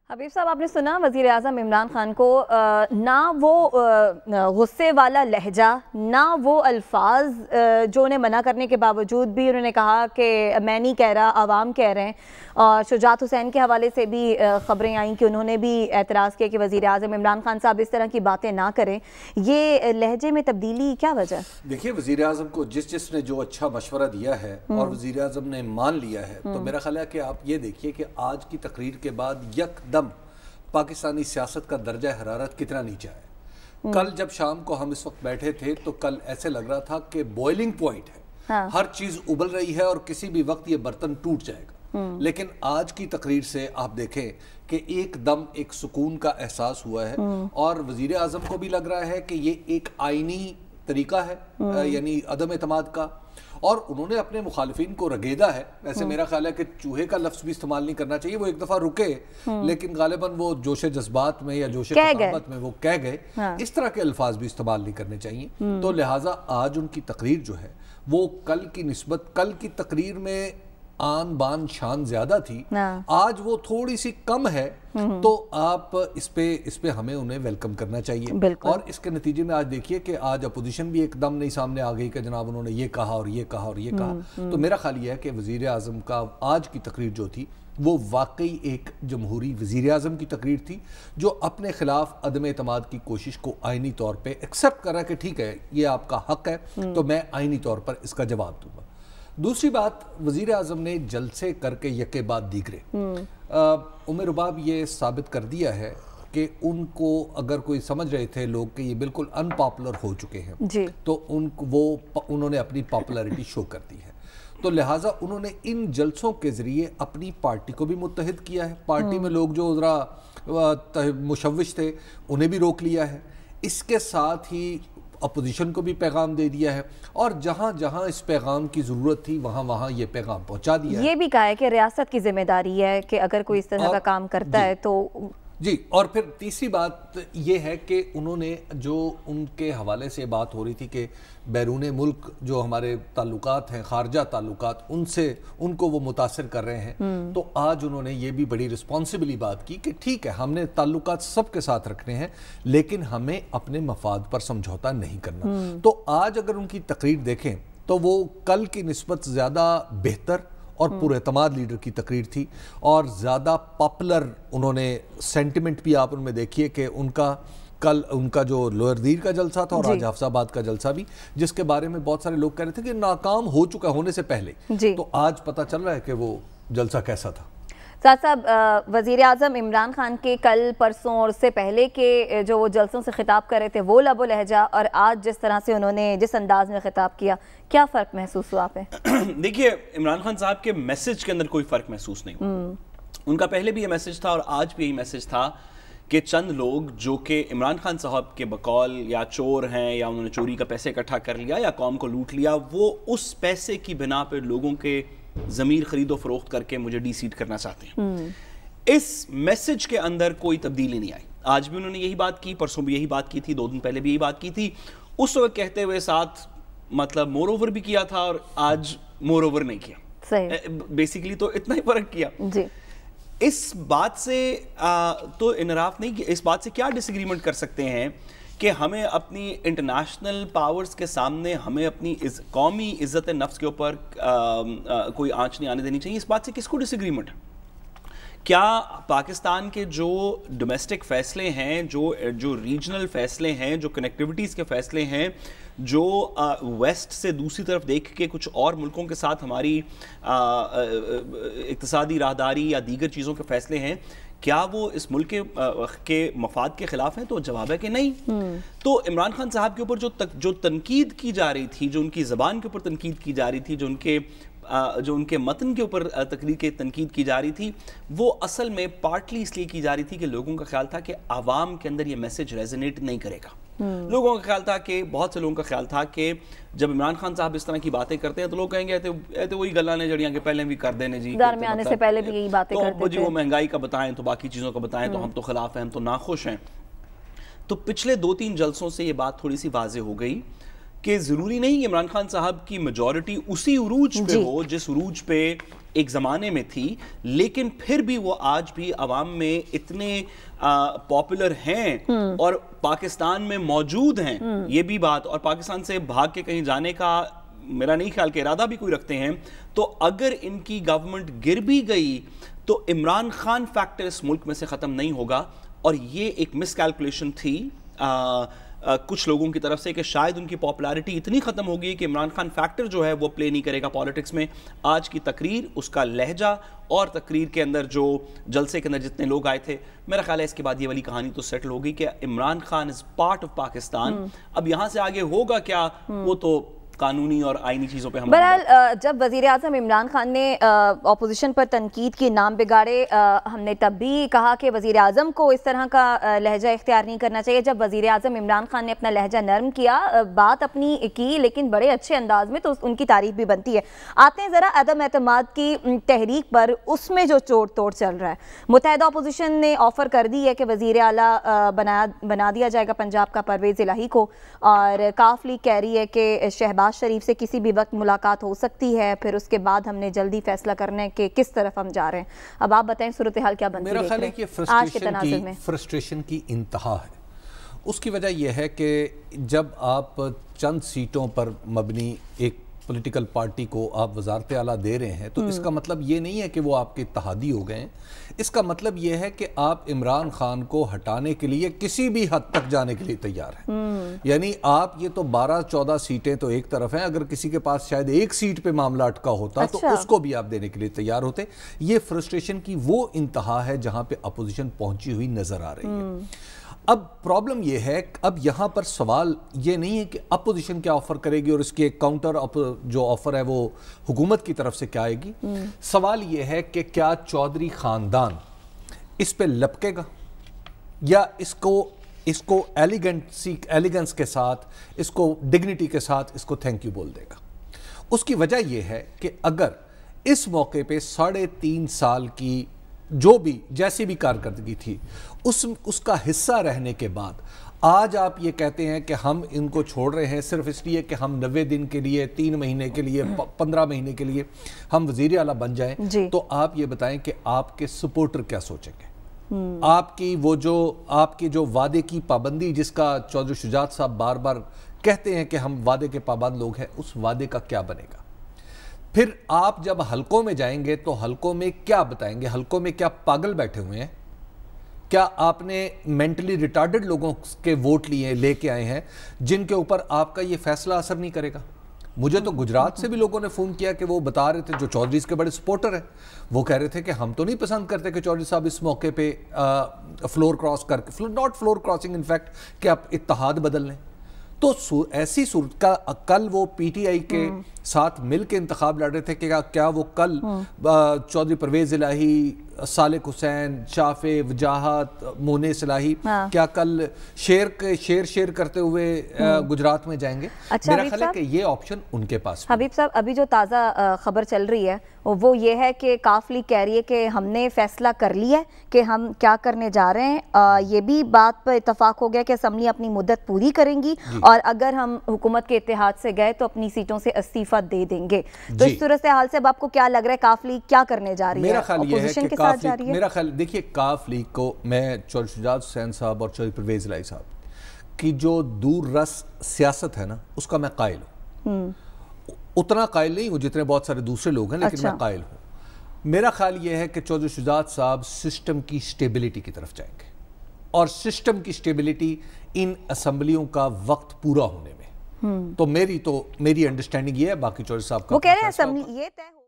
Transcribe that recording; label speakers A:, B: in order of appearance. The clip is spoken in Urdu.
A: حبیب صاحب آپ نے سنا وزیر اعظم عمران خان کو نہ وہ غصے والا لہجہ نہ وہ الفاظ جو انہیں منع کرنے کے باوجود بھی انہوں نے کہا کہ میں نہیں کہہ رہا عوام کہہ رہے ہیں. اور شجاعت حسین کے حوالے سے بھی خبریں آئیں کہ انہوں نے بھی اعتراض کیا کہ وزیر اعظم عمران خان صاحب اس طرح کی باتیں نہ کریں. یہ لہجے میں تبدیلی کیا وجہ؟
B: دیکھیے وزیر اعظم کو جس نے جو اچھا مشورہ دیا ہے اور وزیر اعظم نے مان لیا ہے تو میرا خیال ہے کہ آپ یہ دیکھیے کہ آج کی تقریر کے بعد یک دم پاکستانی سیاست کا درجہ حرارت کتنا نیچا ہے. کل جب شام کو ہم اس وقت بیٹھے تھے تو کل ایسے لگ رہا تھا کہ بوائلنگ پوائنٹ ہے, ہر چیز ابل رہی ہے اور کسی بھی وقت یہ برتن ٹوٹ جائے گا. لیکن آج کی تقریر سے آپ دیکھیں کہ ایک دم ایک سکون کا احساس ہوا ہے اور وزیر اعظم کو بھی لگ رہا ہے کہ یہ ایک آئینی طریقہ ہے یعنی عدم اعتماد کا, اور انہوں نے اپنے مخالفین کو رگیدا ہے. ویسے میرا خیال ہے کہ چوہے کا لفظ بھی استعمال نہیں کرنا چاہیے, وہ ایک دفعہ رکے لیکن غالباً وہ جوش جذبات میں یا جوش خطابت میں وہ کہہ گئے, اس طرح کے الفاظ بھی استعمال نہیں کرنے چاہیے. تو لہٰذا آج ان کی تقریر جو ہے وہ کل کی نسبت, کل کی تقریر میں آن بان شان زیادہ تھی, آج وہ تھوڑی سی کم ہے. تو آپ اس پہ ہمیں انہیں ویلکم کرنا چاہیے. اور اس کے نتیجے میں آج دیکھیے کہ آج اپوزیشن بھی ایک دم نہیں سامنے آ گئی کہ جناب انہوں نے یہ کہا اور یہ کہا اور یہ کہا. تو میرا خیال یہ ہے کہ وزیر اعظم کا آج کی تقریر جو تھی وہ واقعی ایک جمہوری وزیر اعظم کی تقریر تھی جو اپنے خلاف عدم اعتماد کی کوشش کو آئینی طور پہ ایکسیپٹ کر رہا ہے کہ ٹھیک ہے یہ آپ کا حق ہے تو میں آئینی طور پر اس کا جواب دوں گا. دوسری بات, وزیر اعظم نے جلسے کر کے یکے بعد دیگرے رباب یہ ثابت کر دیا ہے کہ ان کو اگر کوئی سمجھ رہے تھے لوگ کہ یہ بالکل ان پاپولر ہو چکے ہیں تو انہوں نے اپنی پاپولرٹی شو کر دی ہے. تو لہٰذا انہوں نے ان جلسوں کے ذریعے اپنی پارٹی کو بھی متحد کیا ہے. پارٹی میں لوگ جو ذرا مشوش تھے انہیں بھی روک لیا ہے. اس کے ساتھ ہی اپوزیشن کو بھی پیغام دے دیا ہے اور جہاں جہاں اس پیغام کی ضرورت تھی وہاں یہ پیغام پہنچا دیا ہے.
A: یہ بھی کہا ہے کہ ریاست کی ذمہ داری ہے کہ اگر کوئی اس طرح کا کام کرتا ہے تو
B: جی. اور پھر تیسری بات یہ ہے کہ انہوں نے جو ان کے حوالے سے بات ہو رہی تھی کہ بیرون ملک جو ہمارے تعلقات ہیں, خارجہ تعلقات, ان کو وہ متاثر کر رہے ہیں. تو آج انہوں نے یہ بھی بڑی رسپانسبلی بات کی کہ ٹھیک ہے ہم نے تعلقات سب کے ساتھ رکھنے ہیں لیکن ہمیں اپنے مفاد پر سمجھوتا نہیں کرنا. تو آج اگر ان کی تقریر دیکھیں تو وہ کل کی نسبت زیادہ بہتر اور پر اعتماد لیڈر کی تقریر تھی اور زیادہ پاپولر انہوں نے سینٹیمنٹ بھی آپ ان میں دیکھیے کہ کل ان کا جو لوئر دیر کا جلسہ تھا اور آج حفظ آباد کا جلسہ بھی, جس کے بارے میں بہت سارے لوگ کہہ رہے تھے کہ ناکام ہو چکا ہونے سے پہلے, تو آج پتہ چل رہا ہے کہ وہ جلسہ کیسا تھا.
A: ساتھ صاحب وزیر اعظم عمران خان کے کل پرسوں اور اس سے پہلے کے جو وہ جلسوں سے خطاب کر رہے تھے وہ لب و لہجہ اور آج جس طرح سے انہوں نے جس انداز میں خطاب کیا, کیا فرق محسوس ہوا آپ ہے؟
C: دیکھیے عمران خان صاحب کے میسج کے اندر کوئی فرق محسوس نہیں ہوا. ان کا پہلے بھی یہ میسج تھا اور آج بھی یہی میسج تھا کہ چند لوگ جو کہ عمران خان صاحب کے بقول یا چور ہیں یا انہوں نے چوری کا پیسے اکٹھا کر لیا یا قوم کو لوٹ لیا, وہ اس پیسے کی بنا پر لوگوں کے ضمیر خرید و فروخت کر کے مجھے ڈی سیٹ کرنا چاہتے ہیں. اس میسج کے اندر کوئی تبدیلی نہیں آئی. آج بھی انہوں نے یہی بات کی, پرسوں بھی یہی بات کی تھی, 2 دن پہلے بھی یہی بات کی تھی. اس وقت کہتے ہوئے ساتھ مطلب مور اوور بھی کیا تھا اور آج مور اوور نہیں کیا. بیسیکلی تو اتنا ہی فرق کیا. اس بات سے تو انحراف نہیں کیا. اس بات سے کیا ڈس ایگریمنٹ کر سکتے ہیں کہ ہمیں اپنی انٹرنیشنل پاورز کے سامنے ہمیں اپنی قومی عزت نفس کے اوپر کوئی آنچ نہیں آنے دینی چاہیے. اس بات سے کس کو ڈس ایگریمنٹ ہے؟ کیا پاکستان کے جو ڈومیسٹک فیصلے ہیں, جو ریجنل فیصلے ہیں, جو کنیکٹیوٹیز کے فیصلے ہیں, جو ویسٹ سے دوسری طرف دیکھ کے کچھ اور ملکوں کے ساتھ ہماری اقتصادی راہداری یا دیگر چیزوں کے فیصلے ہیں, کیا وہ اس ملک کے مفاد کے خلاف ہیں؟ تو جواب ہے کہ نہیں. تو عمران خان صاحب کے اوپر جو تنقید کی جا رہی تھی, جو ان کی زبان کے اوپر تنقید کی جا رہی تھی, جو ان کے متن کے اوپر تقریر کے تنقید کی جا رہی تھی, وہ اصل میں پارٹلی اس لیے کی جا رہی تھی کہ لوگوں کا خیال تھا کہ عوام کے اندر یہ میسج ریزونیٹ نہیں کرے گا. لوگوں کا خیال تھا کہ بہت سے لوگوں کا خیال تھا کہ جب عمران خان صاحب اس طرح کی باتیں کرتے ہیں تو لوگ کہیں گے ایتے وہی گلاں نے جڑیاں کہ پہلے بھی کر دینے جی,
A: دار میں آنے سے پہلے بھی یہی باتیں کرتے
C: تھے, وہ مہنگائی کا بتائیں تو باقی چیزوں کا بتائیں تو ہم تو خلاف ہیں, ہم تو ناخوش ہیں. تو پچھلے 2-3 جلسوں سے یہ بات تھوڑی سی واضح ہو گئی کہ ضروری نہیں عمران خان صاحب کی میجورٹی اسی عروج پہ ہو جس عروج پہ ایک زمانے میں تھی، لیکن پھر بھی وہ آج بھی عوام میں اتنے پاپولر ہیں اور پاکستان میں موجود ہیں، یہ بھی بات، اور پاکستان سے بھاگ کے کہیں جانے کا میرا نہیں خیال کہ ارادہ بھی کوئی رکھتے ہیں. تو اگر ان کی گورنمنٹ گر بھی گئی تو عمران خان فیکٹر اس ملک میں سے ختم نہیں ہوگا. اور یہ ایک مس کیلکولیشن تھی کچھ لوگوں کی طرف سے کہ شاید ان کی پاپولیرٹی اتنی ختم ہو گئی کہ عمران خان فیکٹر جو ہے وہ پلے نہیں کرے گا پالیٹکس میں. آج کی تقریر، اس کا لہجہ اور تقریر کے اندر جو جلسے کے اندر جتنے لوگ آئے تھے، میرا خیال ہے اس کے بعد یہ والی کہانی تو سیٹل ہو گئی کہ Imran Khan is part of Pakistan. اب یہاں سے آگے ہوگا کیا وہ تو قانونی اور آئینی چیزوں پہ ہم
A: بہرحال جب وزیر اعظم عمران خان نے اپوزیشن پر تنقید کی، نام بگاڑے، ہم نے تب بھی کہا کہ وزیر اعظم کو اس طرح کا لہجہ اختیار نہیں کرنا چاہیے. جب وزیر اعظم عمران خان نے اپنا لہجہ نرم کیا، بات اپنی کی لیکن بڑے اچھے انداز میں، تو ان کی تعریف بھی بنتی ہے. آتے ہیں ذرا عدم اعتماد کی تحریک پر، اس میں جو چوڑ توڑ چل رہا ہے. متحدہ اپوزیشن نے آفر کر دی ہے کہ وزیر اعلیٰ بنا دیا جائے گا پنجاب کا پرویز الہی کو، اور کاف لیگ کہہ رہی ہے کہ شہباز شریف سے کسی بھی وقت ملاقات ہو سکتی ہے، پھر اس کے بعد ہم نے جلدی فیصلہ کرنا ہے کہ کس طرف ہم جا رہے ہیں. اب آپ بتائیں صورتحال کیا بنتی ہے؟
B: میرا خیال ہے کہ فرسٹریشن کی انتہا ہے. اس کی وجہ یہ ہے کہ جب آپ چند سیٹوں پر مبنی ایک پولیٹیکل پارٹی کو آپ وزارت اعلیٰ دے رہے ہیں، تو اس کا مطلب یہ نہیں ہے کہ وہ آپ کے اتحادی ہو گئے ہیں. اس کا مطلب یہ ہے کہ آپ عمران خان کو ہٹانے کے لیے کسی بھی حد تک جانے کے لیے تیار ہیں. یعنی آپ یہ تو 12-14 سیٹیں تو ایک طرف ہیں، اگر کسی کے پاس شاید ایک سیٹ پہ معاملہ اٹکا ہوتا تو اس کو بھی آپ دینے کے لیے تیار ہوتے. یہ فرسٹریشن کی وہ انتہا ہے جہاں پہ اپوزیشن پہنچی ہوئی نظر آ رہی ہے. اب پرابلم یہ ہے، اب یہاں پر سوال یہ نہیں ہے کہ اپوزیشن کیا آفر کرے گی اور اس کی ایک کاؤنٹر جو آفر ہے وہ حکومت کی طرف سے کیا آئے گی. سوال یہ ہے کہ کیا چودھری خاندان اس پہ لپکے گا یا اس کو ایلیگنس کے ساتھ، اس کو ڈگنیٹی کے ساتھ اس کو تھینک یو بول دے گا. اس کی وجہ یہ ہے کہ اگر اس موقع پہ 3.5 سال کی جو بھی جیسی بھی کارکردگی تھی اس کا حصہ رہنے کے بعد آج آپ یہ کہتے ہیں کہ ہم ان کو چھوڑ رہے ہیں صرف اس لیے کہ ہم 90 دن کے لیے، 3 مہینے کے لیے، 15 مہینے کے لیے ہم وزیر اعلیٰ بن جائیں، تو آپ یہ بتائیں کہ آپ کے سپورٹر کیا سوچیں گے؟ آپ کی جو وعدے کی پابندی جس کا چودھری شجاعت صاحب بار بار کہتے ہیں کہ ہم وعدے کے پابند لوگ ہیں، اس وعدے کا کیا بنے گا؟ پھر آپ جب حلقوں میں جائیں گے تو حلقوں میں کیا بتائیں گے؟ حلقوں میں کیا پاگل بیٹھے ہوئے ہیں؟ کیا آپ نے مینٹلی ریٹارڈڈ لوگوں کے ووٹ لے کے آئے ہیں جن کے اوپر آپ کا یہ فیصلہ اثر نہیں کرے گا؟ مجھے تو گجرات سے بھی لوگوں نے فون کیا کہ وہ بتا رہے تھے، جو چودھریز کے بڑے سپورٹر ہیں، وہ کہہ رہے تھے کہ ہم تو نہیں پسند کرتے کہ چودھری صاحب اس موقع پہ فلور کراس کر کے، ناٹ فلور کراسنگ انفیکٹ، کہ آپ اتحاد بدل لیں. تو ایسی صورت کا کل وہ پی ٹی آئی کے ساتھ مل کے انتخاب لڑ رہے تھے کہ کیا وہ کل چودھری پرویز الہی، صالح حسین، شافع، وجاہت، مونس الہی کیا کل شیر کرتے ہوئے گجرات میں جائیں گے؟ میرا خیال ہے کہ یہ آپشن ان کے پاس.
A: حبیب صاحب، ابھی جو تازہ خبر چل رہی ہے وہ یہ ہے کہ کاف لیگ کہہ رہی ہے کہ ہم نے فیصلہ کر لیا ہے کہ ہم کیا کرنے جا رہے ہیں. یہ بھی بات پر اتفاق ہو گیا کہ اسمبلی اپنی مدت پوری کریں گی، اور اگر ہم حکومت کے اتحاد سے گئے تو اپنی سیٹوں سے استعفیٰ دے دیں گے. تو اس صورتحال سے اب آپ کو کیا لگ رہا ہے، کاف لیگ کیا کرنے جا رہی ہے؟
B: میرا خیال یہ ہے کہ میرا خیال دیکھیے، کاف لیگ کو میں چودھری شجاعت حسین صاحب اور چودھری پرویز الہی صاحب کی جو دور رس سیاست ہے نا، اس کا میں قائل ہوں. اتنا قائل نہیں ہوں جتنے بہت سارے دوسرے لوگ ہیں، لیکن میں قائل ہوں. میرا خیال یہ ہے کہ چودھری شجاعت صاحب سسٹم کی سٹیبلیٹی کی طرف جائیں گے، اور سسٹم کی سٹیبلیٹی ان اسمبلیوں کا وقت پورا ہونے میں. تو میری انڈرسٹینڈنگ یہ ہے، باقی چودھری صاحب کا
A: وہ کہہ رہے ہیں اسمبلی یہ طے ہو